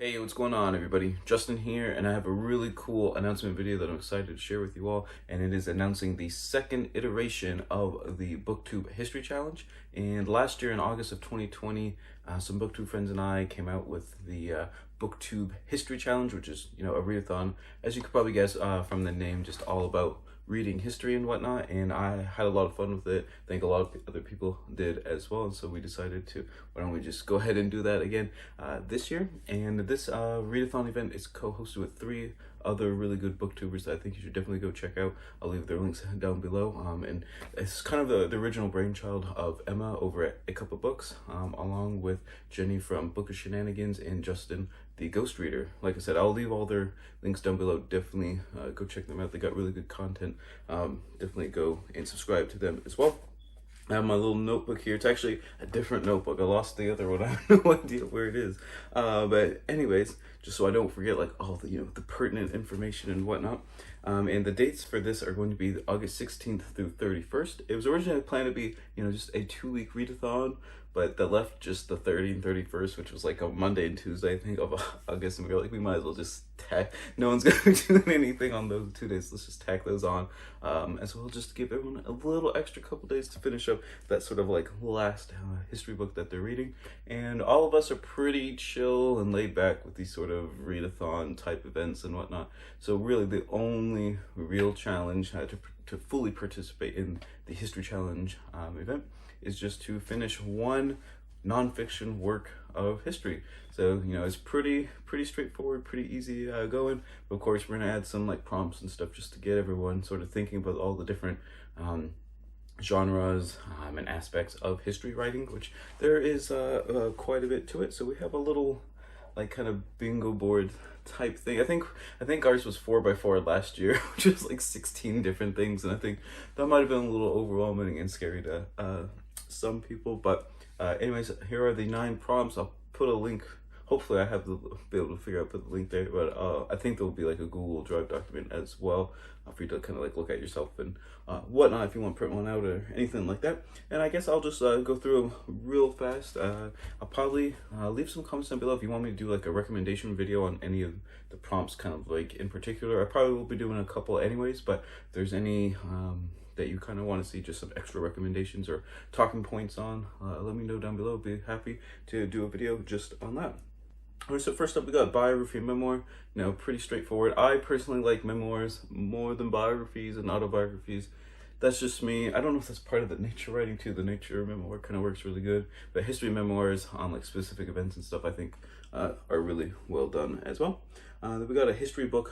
Hey, what's going on, everybody? Justin here, and I have a really cool announcement video that I'm excited to share with you all, and it is announcing the second iteration of the BookTube History Challenge. And last year in August of 2020, some BookTube friends and I came out with the BookTube History Challenge, which is, a readathon, as you could probably guess from the name, just all about reading history and whatnot, and I had a lot of fun with it. I think a lot of other people did as well, and so we decided to, why don't we just go ahead and do that again this year. And this readathon event is co-hosted with 3 other really good booktubers that I think you should definitely go check out. I'll leave their links down below. And it's kind of the original brainchild of Emma over at A Cup of Books, along with Jenny from Book of Shenanigans and Justin, the Ghost Reader. Like I said, I'll leave all their links down below. Definitely go check them out. They got really good content. Definitely go and subscribe to them as well. I have my little notebook here. It's actually a different notebook. I lost the other one. I have no idea where it is. But anyways, just so I don't forget like all the the pertinent information and whatnot. And the dates for this are going to be August 16th through 31st. It was originally planned to be just a 2-week readathon, but that left just the 30th and 31st, which was like a Monday and Tuesday, I think, of August, and we were like, we might as well just tack. No one's gonna be doing anything on those 2 days. Let's just tack those on. And so we'll just give everyone a little extra couple days to finish up that sort of like last history book that they're reading. And all of us are pretty chill and laid back with these sort of readathon type events and whatnot. So really the only real challenge to fully participate in the History Challenge event is just to finish one nonfiction work of history. So it's pretty straightforward, pretty easy going. But of course, we're gonna add some like prompts and stuff just to get everyone sort of thinking about all the different genres and aspects of history writing, which there is quite a bit to it. So we have a little like kind of bingo board type thing. I think ours was 4x4 last year, which was like 16 different things, and I think that might have been a little overwhelming and scary to some people. But anyways, here are the 9 prompts. I'll put a link. Hopefully I have be able to figure out, put the link there, but I think there will be like a Google Drive document as well for you to kind of like look at yourself and whatnot if you want to print one out or anything like that. And I guess I'll just go through them real fast. I'll probably leave some comments down below if you want me to do like a recommendation video on any of the prompts kind of like in particular. I probably will be doing a couple anyways, but if there's any that you kind of want to see just some extra recommendations or talking points on, let me know down below. Be happy to do a video just on that. All right, so first up we got biography and memoir. Pretty straightforward. I personally like memoirs more than biographies and autobiographies. That's just me. I don't know if that's part of the nature writing too. The nature memoir kind of works really good, but history memoirs on like specific events and stuff I think are really well done as well. Then we got a history book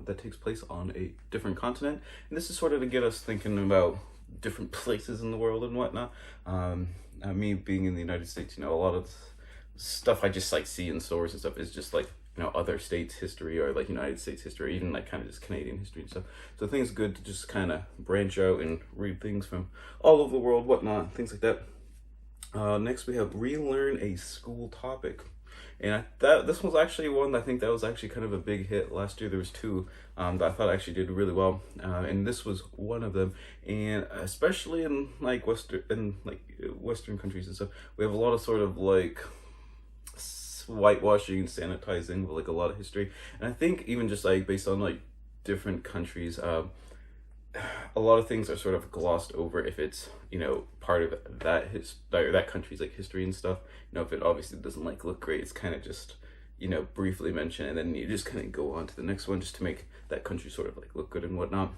that takes place on a different continent, and this is sort of to get us thinking about different places in the world and whatnot. Me being in the United States, a lot of stuff I just like see in stores and stuff is just like other states history or like United States history, even like kind of just Canadian history and stuff. So I think it's good to just kind of branch out and read things from all over the world, whatnot, things like that. Next we have relearn a school topic. And this was actually one I think that was actually kind of a big hit last year. There was 2 that I thought actually did really well, and this was one of them. And especially in like Western countries and stuff, we have a lot of sort of like whitewashing and sanitizing with like a lot of history. And I think even just like based on like different countries, a lot of things are sort of glossed over if it's part of that country's like history and stuff. If it obviously doesn't like look great, it's kind of just briefly mentioned, and then you just kind of go on to the next one just to make that country sort of like look good and whatnot.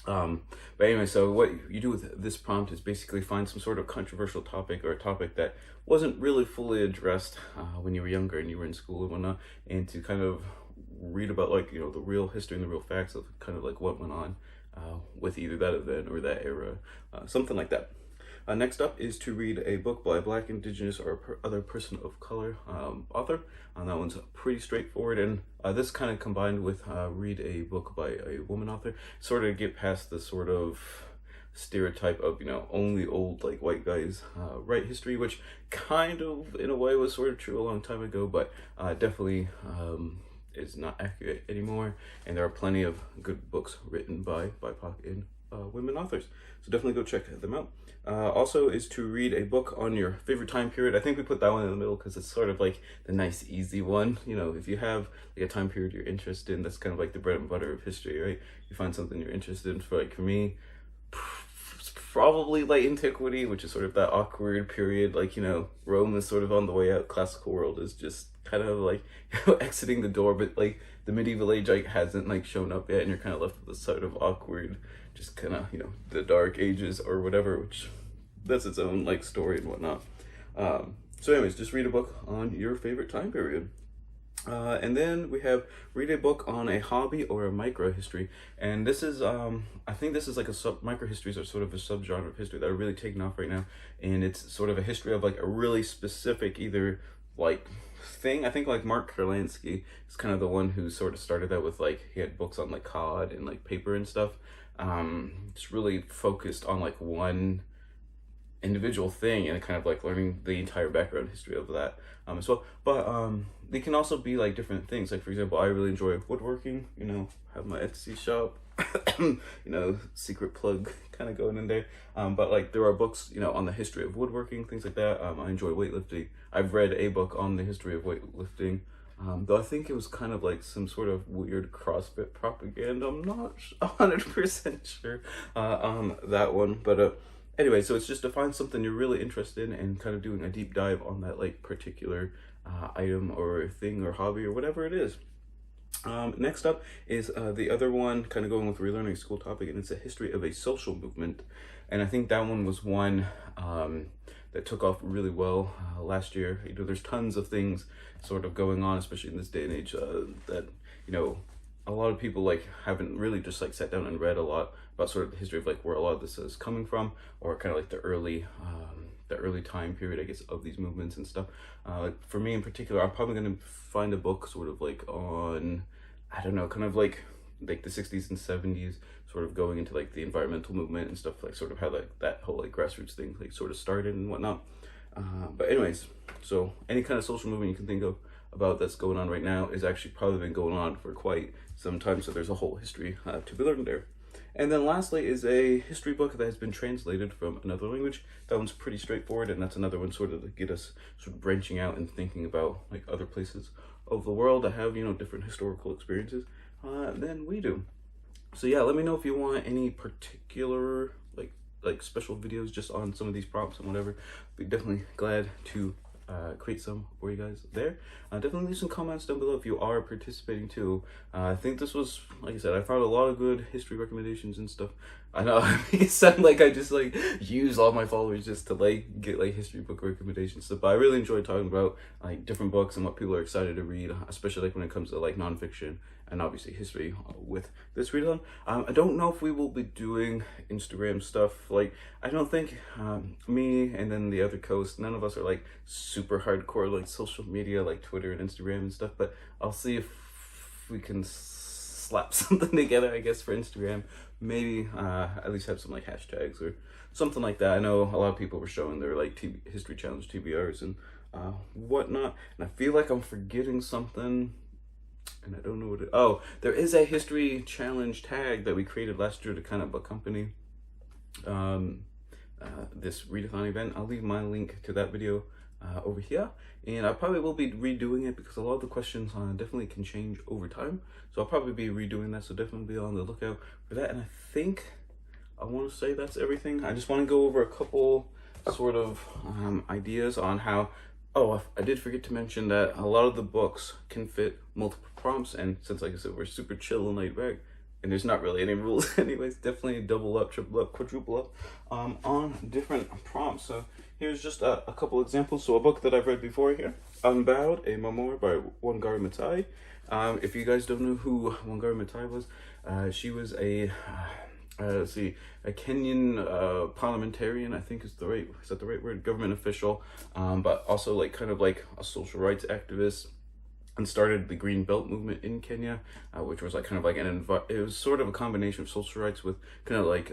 But anyway, so what you do with this prompt is basically find some sort of controversial topic or a topic that wasn't really fully addressed when you were younger and you were in school and whatnot, and to kind of read about like the real history and the real facts of kind of like what went on with either that event or that era, something like that. Next up is to read a book by a Black, Indigenous, or other person of color author. That one's pretty straightforward, and this kind of combined with read a book by a woman author, sort of get past the sort of stereotype of only old like white guys write history, which kind of in a way was sort of true a long time ago, but definitely is not accurate anymore. And there are plenty of good books written by BIPOC and women authors. So definitely go check them out. Also is to read a book on your favorite time period. I think we put that one in the middle because it's sort of like the nice, easy one. You know, if you have like a time period you're interested in, that's kind of like the bread and butter of history, right? You find something you're interested in. For me, it's probably like antiquity, which is sort of that awkward period. Like, you know, Rome is sort of on the way out. Classical world is just kind of like, you know, exiting the door, but like the medieval age like hasn't like shown up yet, and you're kind of left with this sort of awkward, just kind of, you know, the dark ages or whatever, which that's its own like story and whatnot. So anyways, just read a book on your favorite time period. And then we have read a book on a hobby or a micro history. And this is, I think this is like micro histories are sort of a subgenre of history that are really taking off right now. And it's sort of a history of like a really specific either like thing. I think like Mark Kurlansky is kind of the one who sort of started that with like, he had books on like cod and like paper and stuff. It's really focused on like one individual thing and kind of like learning the entire background history of that as well. But they can also be like different things. Like for example, I really enjoy woodworking, you know, have my Etsy shop, you know, secret plug kind of going in there. But like there are books, you know, on the history of woodworking, things like that. I enjoy weightlifting. I've read a book on the history of weightlifting. Though I think it was kind of like some sort of weird CrossFit propaganda. I'm not 100% sure on that one. But anyway, so it's just to find something you're really interested in and kind of doing a deep dive on that like particular item or thing or hobby or whatever it is. Next up is the other one, kind of going with relearning a school topic, and it's a history of a social movement. And I think that one was one that took off really well last year. You know, there's tons of things sort of going on, especially in this day and age, that, you know, a lot of people like haven't really just like sat down and read a lot about sort of the history of like where a lot of this is coming from, or kind of like the early time period, I guess, of these movements and stuff. For me in particular, I'm probably going to find a book sort of like on, I don't know, kind of like the 60s and 70s, sort of going into like the environmental movement and stuff, like sort of how like that whole like grassroots thing like sort of started and whatnot. But anyways, so any kind of social movement you can think of about that's going on right now is actually probably been going on for quite some time, so there's a whole history to be learned there. And then lastly is a history book that has been translated from another language. That one's pretty straightforward, and that's another one sort of to get us sort of branching out and thinking about like other places of the world that have, you know, different historical experiences than we do. So yeah, let me know if you want any particular like special videos just on some of these prompts and whatever. Be definitely glad to create some for you guys there. Definitely leave some comments down below if you are participating too. I think this was, like I said, I found a lot of good history recommendations and stuff. I know it sounds like I just like use all my followers just to like get like history book recommendations stuff, but I really enjoy talking about like different books and what people are excited to read, especially like when it comes to like nonfiction and obviously history with this readathon. I don't know if we will be doing Instagram stuff. Like, I don't think me and then the other coast, none of us are like super hardcore like social media like Twitter and Instagram and stuff, but I'll see if we can slap something together, I guess, for Instagram. Maybe at least have some like hashtags or something like that. I know a lot of people were showing their like history challenge TBRs and whatnot, and I feel like I'm forgetting something. And I don't know what it, oh, there is a history challenge tag that we created last year to kind of accompany this readathon event. I'll leave my link to that video over here, and I probably will be redoing it because a lot of the questions definitely can change over time, so I'll probably be redoing that, so definitely be on the lookout for that. And I think I want to say that's everything. I just want to go over a couple sort of ideas on how, oh, I did forget to mention that a lot of the books can fit multiple prompts, and since, like I said, we're super chill and laid back, and there's not really any rules anyways, definitely double up, triple up, quadruple up on different prompts. So here's just a couple examples. So a book that I've read before here, Unbowed, a memoir by Wangari Maathai. If you guys don't know who Wangari Maathai was, she was a a Kenyan parliamentarian, I think is that the right word, government official, but also like kind of like a social rights activist, and started the Green Belt movement in Kenya, which was like kind of like it was sort of a combination of social rights with kind of like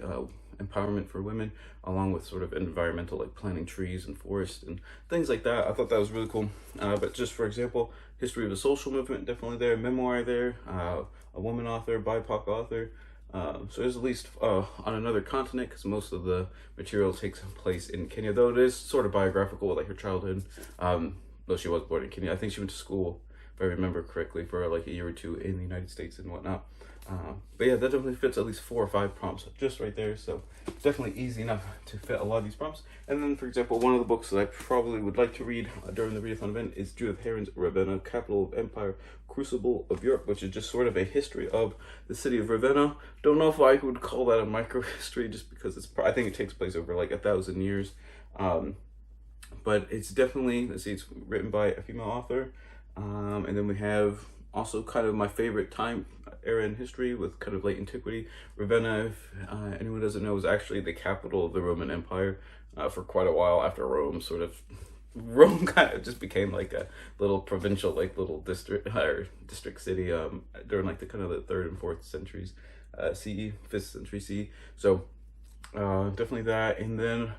empowerment for women, along with sort of environmental, like planting trees and forests and things like that. I thought that was really cool. But just for example, history of the social movement, definitely there, memoir there, a woman author, BIPOC author, So there's at least on another continent, because most of the material takes place in Kenya, though it is sort of biographical, like her childhood. Though she was born in Kenya, I think she went to school, if I remember correctly, for like a year or two in the United States and whatnot. But yeah, that definitely fits at least 4 or 5 prompts just right there. So definitely easy enough to fit a lot of these prompts. And then, for example, one of the books that I probably would like to read during the Readathon event is Judith Herron's Ravenna, Capital of Empire, Crucible of Europe, which is just sort of a history of the city of Ravenna. Don't know if I would call that a micro history, just because I think it takes place over like 1,000 years. But it's definitely, let's see, it's written by a female author. And then we have also kind of my favorite time era in history with kind of late antiquity. Ravenna, if anyone doesn't know, was actually the capital of the Roman Empire for quite a while after Rome Rome kind of just became like a little provincial, like little district city during like the kind of the 3rd and 4th centuries CE, 5th century CE. So definitely that. And then,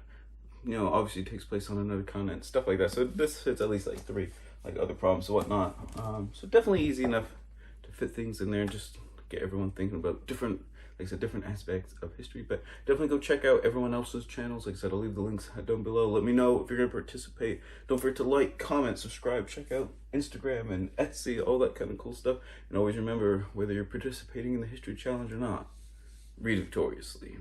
you know, obviously it takes place on another continent, stuff like that. So this fits at least like 3 like other problems and whatnot. So definitely easy enough to fit things in there and just get everyone thinking about different, like I said, different aspects of history. But definitely go check out everyone else's channels. Like I said, I'll leave the links down below. Let me know if you're gonna participate. Don't forget to like, comment, subscribe, check out Instagram and Etsy, all that kind of cool stuff. And always remember, whether you're participating in the History Challenge or not, read victoriously.